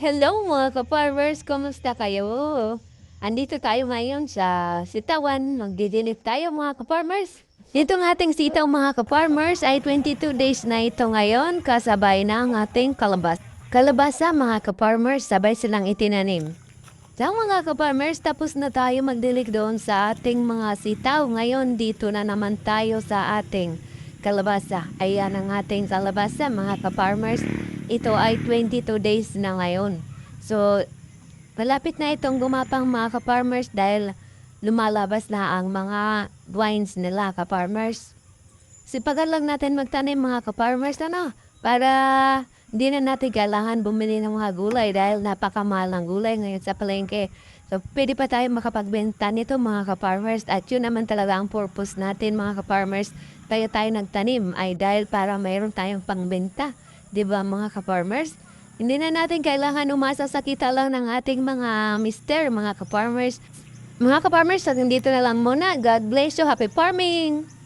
Hello mga ka-farmers, kumusta kayo? Andito tayo ngayon sa sitawan, magdidilig tayo mga ka-farmers. Itong ating sitaw mga ka-farmers ay 22 days na ito ngayon, kasabay na ang ating kalabasa mga ka-farmers, sabay silang itinanim. So mga ka-farmers, tapos na tayo magdilig doon sa ating mga sitaw. Ngayon dito na naman tayo sa ating kalabasa. Ayan ang ating kalabasa mga ka-farmers. Ito ay 22 days na ngayon. So, malapit na itong gumapang mga ka-farmers dahil lumalabas na ang mga vines nila ka-farmers. Sipagan lang natin magtanim mga ka-farmers para hindi na natin kailangan bumili ng mga gulay dahil napakamahal ng gulay ngayon sa palengke. So, pwede pa tayo makapagbenta nito mga ka-farmers at yun naman talaga ang purpose natin mga ka-farmers. Kaya tayo nagtanim ay dahil para mayroon tayong pangbenta. Diba mga ka-farmers? Hindi na natin kailangan umasa sa kita lang ng ating mga mister, mga ka-farmers. Mga ka-farmers, dito na lang muna. God bless you. Happy farming!